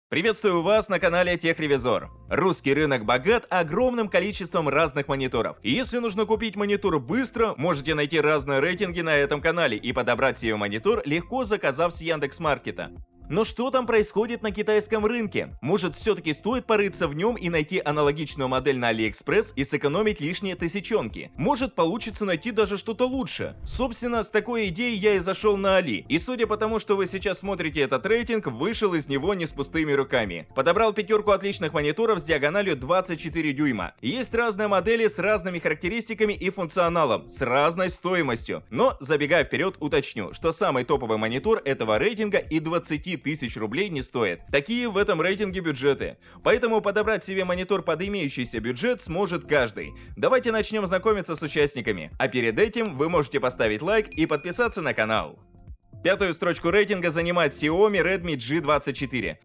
Приветствую вас на канале Техревизор. Русский рынок богат огромным количеством разных мониторов. И если нужно купить монитор быстро, можете найти разные рейтинги на этом канале и подобрать себе монитор, легко заказав с Яндекс.Маркета. Но что там происходит на китайском рынке? Может, все-таки стоит порыться в нем и найти аналогичную модель на AliExpress и сэкономить лишние тысячонки? Может, получится найти даже что-то лучше? Собственно, с такой идеей я и зашел на Али. И судя по тому, что вы сейчас смотрите этот рейтинг, вышел из него не с пустыми руками. Подобрал пятерку отличных мониторов с диагональю 24 дюйма. Есть разные модели с разными характеристиками и функционалом, с разной стоимостью. Но, забегая вперед, уточню, что самый топовый монитор этого рейтинга и 20 тысяч рублей не стоит. Такие в этом рейтинге бюджеты. Поэтому подобрать себе монитор под имеющийся бюджет сможет каждый. Давайте начнем знакомиться с участниками. А перед этим вы можете поставить лайк и подписаться на канал. Пятую строчку рейтинга занимает Xiaomi Redmi G24.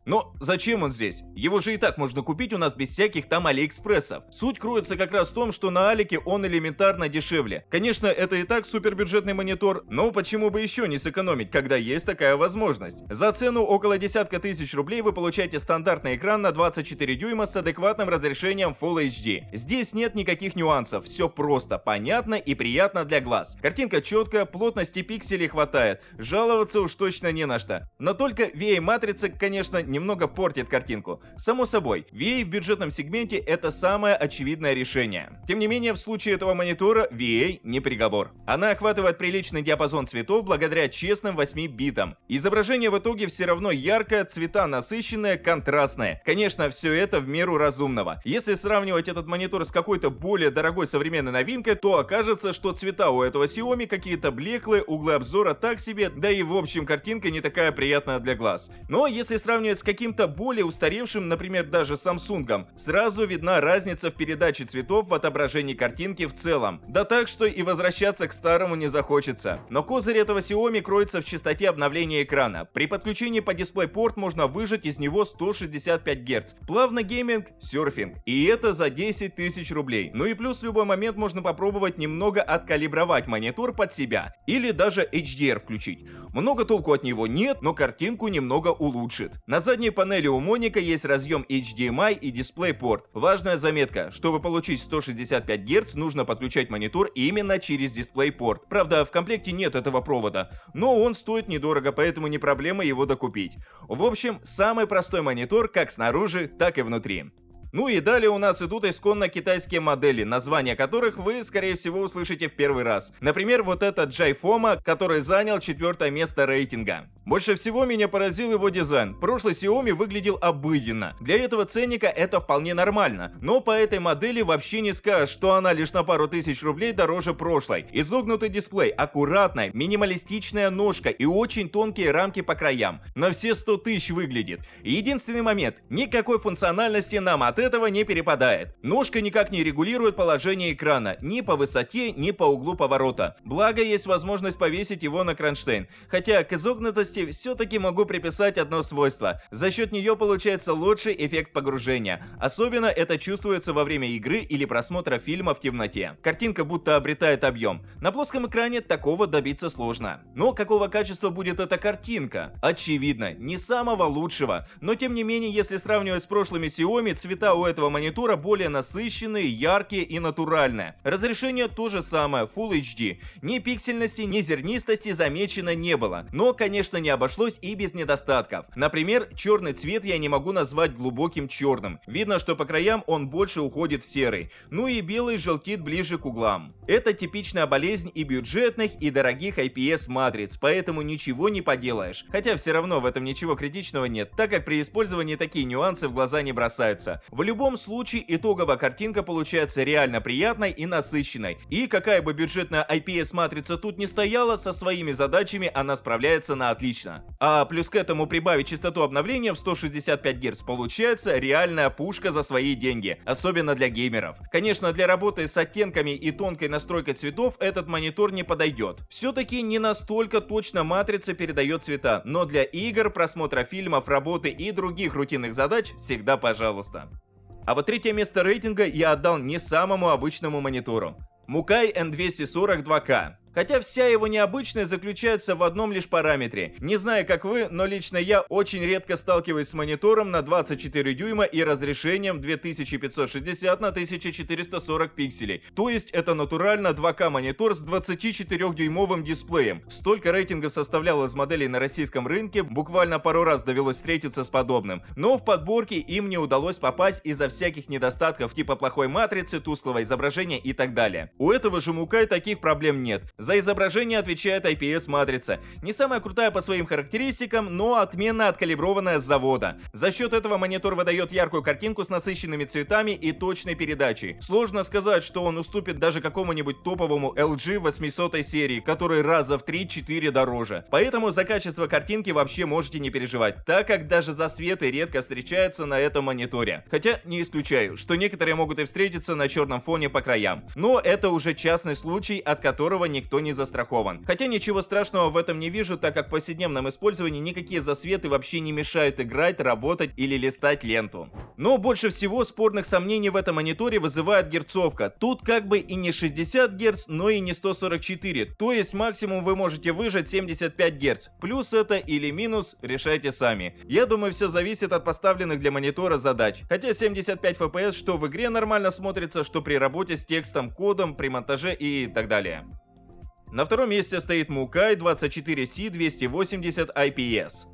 Но зачем он здесь? Его же и так можно купить у нас без всяких там алиэкспрессов. Суть кроется как раз в том, что на Алике он элементарно дешевле. Конечно, это и так супербюджетный монитор, но почему бы еще не сэкономить, когда есть такая возможность? За цену около десятка тысяч рублей вы получаете стандартный экран на 24 дюйма с адекватным разрешением Full HD. Здесь нет никаких нюансов, все просто, понятно и приятно для глаз. Картинка четкая, плотности пикселей хватает, жаловаться уж точно не на что. Но только VA-матрица, конечно, немного портит картинку. Само собой, VA в бюджетном сегменте это самое очевидное решение. Тем не менее, в случае этого монитора VA не приговор. Она охватывает приличный диапазон цветов благодаря честным 8 битам. Изображение в итоге все равно яркое, цвета насыщенные, контрастные. Конечно, все это в меру разумного. Если сравнивать этот монитор с какой-то более дорогой современной новинкой, то окажется, что цвета у этого Xiaomi какие-то блеклые, углы обзора так себе, да и в общем картинка не такая приятная для глаз. Но если сравнивать с каким-то более устаревшим, например, даже Samsung, сразу видна разница в передаче цветов в отображении картинки в целом. Да так, что и возвращаться к старому не захочется. Но козырь этого Xiaomi кроется в частоте обновления экрана. При подключении по DisplayPort можно выжать из него 165 Гц. Плавный гейминг, серфинг. И это за 10 тысяч рублей. Ну и плюс в любой момент можно попробовать немного откалибровать монитор под себя. Или даже HDR включить. Много толку от него нет, но картинку немного улучшит. На задней панели у Моника есть разъем HDMI и DisplayPort. Важная заметка, чтобы получить 165 Гц, нужно подключать монитор именно через DisplayPort. Правда, в комплекте нет этого провода, но он стоит недорого, поэтому не проблема его докупить. В общем, самый простой монитор как снаружи, так и внутри. Ну и далее у нас идут исконно китайские модели, названия которых вы, скорее всего, услышите в первый раз. Например, вот этот Jifoma, который занял 4 место рейтинга. Больше всего меня поразил его дизайн. Прошлый Xiaomi выглядел обыденно. Для этого ценника это вполне нормально. Но по этой модели вообще не скажешь, что она лишь на пару тысяч рублей дороже прошлой. Изогнутый дисплей, аккуратная, минималистичная ножка и очень тонкие рамки по краям. На все 100 тысяч выглядит. Единственный момент, никакой функциональности нам от этого не перепадает. Ножка никак не регулирует положение экрана, ни по высоте, ни по углу поворота. Благо есть возможность повесить его на кронштейн. Хотя к изогнутости все-таки могу приписать одно свойство. За счет нее получается лучший эффект погружения. Особенно это чувствуется во время игры или просмотра фильма в темноте. Картинка будто обретает объем. На плоском экране такого добиться сложно. Но какого качества будет эта картинка? Очевидно, не самого лучшего. Но тем не менее, если сравнивать с прошлыми Xiaomi, цвета у этого монитора более насыщенные, яркие и натуральные. Разрешение то же самое, Full HD. Ни пиксельности, ни зернистости замечено не было. Но, конечно, не обошлось и без недостатков. Например, черный цвет я не могу назвать глубоким черным. Видно, что по краям он больше уходит в серый. Ну и белый желтит ближе к углам. Это типичная болезнь и бюджетных, и дорогих IPS-матриц, поэтому ничего не поделаешь. Хотя все равно в этом ничего критичного нет, так как при использовании такие нюансы в глаза не бросаются. В любом случае, итоговая картинка получается реально приятной и насыщенной. И какая бы бюджетная IPS-матрица тут ни стояла, со своими задачами она справляется на отлично. А плюс к этому прибавить частоту обновления в 165 Гц получается реальная пушка за свои деньги, особенно для геймеров. Конечно, для работы с оттенками и тонкой настройкой цветов этот монитор не подойдет. Все-таки не настолько точно матрица передает цвета, но для игр, просмотра фильмов, работы и других рутинных задач всегда пожалуйста. А вот третье место рейтинга я отдал не самому обычному монитору. Mukai N240 2K. Хотя вся его необычность заключается в одном лишь параметре. Не знаю, как вы, но лично я очень редко сталкиваюсь с монитором на 24 дюйма и разрешением 2560 на 1440 пикселей. То есть это натурально 2К монитор с 24-дюймовым дисплеем. Столько рейтингов составлял из моделей на российском рынке, буквально пару раз довелось встретиться с подобным. Но в подборке им не удалось попасть из-за всяких недостатков типа плохой матрицы, тусклого изображения и так далее. У этого же Mukai таких проблем нет. За изображение отвечает IPS-матрица. Не самая крутая по своим характеристикам, но отменно откалиброванная с завода. За счет этого монитор выдает яркую картинку с насыщенными цветами и точной передачей. Сложно сказать, что он уступит даже какому-нибудь топовому LG 800 серии, который раза в 3-4 дороже. Поэтому за качество картинки вообще можете не переживать, так как даже засветы редко встречаются на этом мониторе. Хотя не исключаю, что некоторые могут и встретиться на черном фоне по краям. Но это уже частный случай, от которого никто не застрахован. Хотя ничего страшного в этом не вижу, так как в повседневном использовании никакие засветы вообще не мешают играть, работать или листать ленту. Но больше всего спорных сомнений в этом мониторе вызывает герцовка. Тут как бы и не 60 Гц, но и не 144, то есть максимум вы можете выжать 75 Гц. Плюс это или минус, решайте сами. Я думаю, все зависит от поставленных для монитора задач. Хотя 75 FPS что в игре нормально смотрится, что при работе с текстом, кодом, при монтаже и так далее. На втором месте стоит Mukai 24C280 IPS.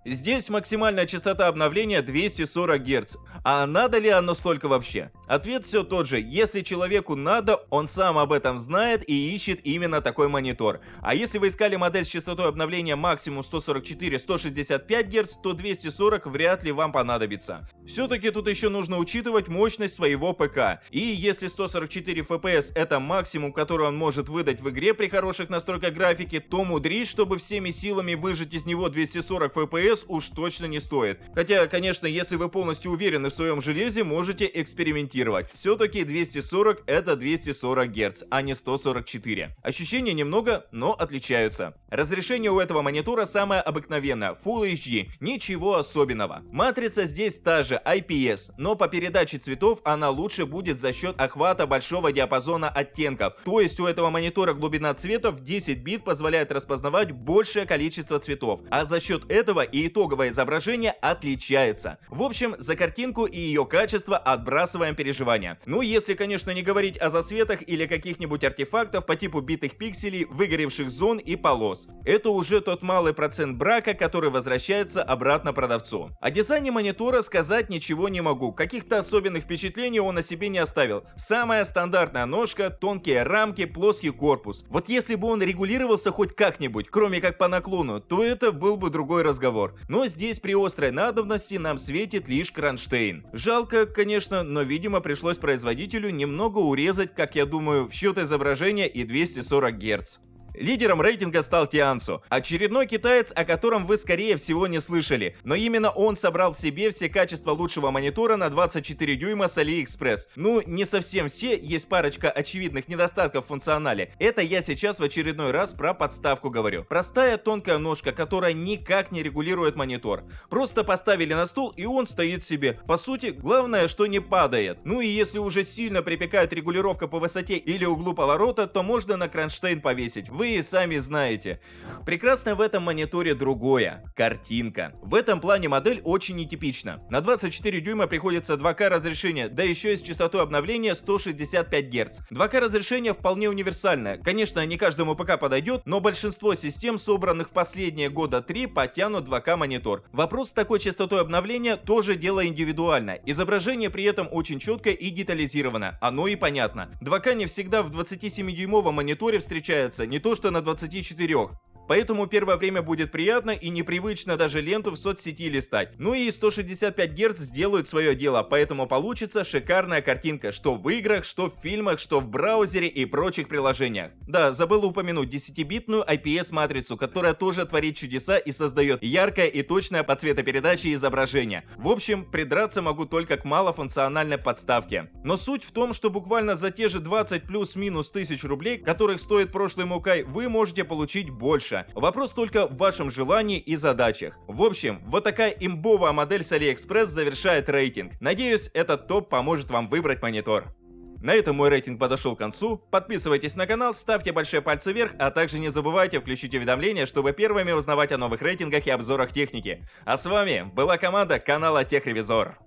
Здесь максимальная частота обновления 240 Гц. А надо ли оно столько вообще? Ответ все тот же. Если человеку надо, он сам об этом знает и ищет именно такой монитор. А если вы искали модель с частотой обновления максимум 144-165 Гц, то 240 вряд ли вам понадобится. Все-таки тут еще нужно учитывать мощность своего ПК. И если 144 FPS это максимум, который он может выдать в игре при хороших настройках графики, то мудрить, чтобы всеми силами выжать из него 240 FPS уж точно не стоит. Хотя, конечно, если вы полностью уверены в своем железе, можете экспериментировать. Все-таки 240 это 240 Гц, а не 144. Ощущения немного, но отличаются. Разрешение у этого монитора самое обыкновенное, Full HD, ничего особенного. Матрица здесь та же, IPS, но по передаче цветов она лучше будет за счет охвата большого диапазона оттенков. То есть у этого монитора глубина цвета в 10 бит позволяет распознавать большее количество цветов, а за счет этого и итоговое изображение отличается. В общем, за картинку и ее качество отбрасываем переживания. Ну, если, конечно, не говорить о засветах или каких-нибудь артефактов по типу битых пикселей, выгоревших зон и полос. Это уже тот малый процент брака, который возвращается обратно продавцу. О дизайне монитора сказать ничего не могу. Каких-то особенных впечатлений он о себе не оставил. Самая стандартная ножка, тонкие рамки, плоский корпус. Вот если бы он регулировался хоть как-нибудь, кроме как по наклону, то это был бы другой разговор. Но здесь при острой надобности нам светит лишь кронштейн. Жалко, конечно, но видимо пришлось производителю немного урезать, как я думаю, в счет изображения и 240 Гц. Лидером рейтинга стал Tianzu, очередной китаец, о котором вы скорее всего не слышали, но именно он собрал в себе все качества лучшего монитора на 24 дюйма с AliExpress. Ну, не совсем все, есть парочка очевидных недостатков в функционале. Это я сейчас в очередной раз про подставку говорю. Простая тонкая ножка, которая никак не регулирует монитор. Просто поставили на стол и он стоит себе. По сути, главное, что не падает. Ну и если уже сильно припекает регулировка по высоте или углу поворота, то можно на кронштейн повесить. Вы и сами знаете. Прекрасно в этом мониторе другое. Картинка. В этом плане модель очень нетипична. На 24 дюйма приходится 2К разрешение, да еще и с частотой обновления 165 Гц. 2К разрешение вполне универсальное. Конечно, не каждому ПК подойдет, но большинство систем, собранных в последние года 3, потянут 2К монитор. Вопрос с такой частотой обновления тоже дело индивидуальное. Изображение при этом очень четкое и детализировано. Оно и понятно. 2К не всегда в 27-дюймовом мониторе встречается, не то что на 24. Поэтому первое время будет приятно и непривычно даже ленту в соцсети листать. Ну и 165 Гц сделают свое дело, поэтому получится шикарная картинка, что в играх, что в фильмах, что в браузере и прочих приложениях. Да, забыл упомянуть 10-битную IPS-матрицу, которая тоже творит чудеса и создает яркое и точное по цветопередаче изображение. В общем, придраться могу только к малофункциональной подставке. Но суть в том, что буквально за те же 20 плюс-минус тысяч рублей, которых стоит прошлый Mukai, вы можете получить больше. Вопрос только в вашем желании и задачах. В общем, вот такая имбовая модель с AliExpress завершает рейтинг. Надеюсь, этот топ поможет вам выбрать монитор. На этом мой рейтинг подошел к концу. Подписывайтесь на канал, ставьте большие пальцы вверх, а также не забывайте включить уведомления, чтобы первыми узнавать о новых рейтингах и обзорах техники. А с вами была команда канала Техревизор.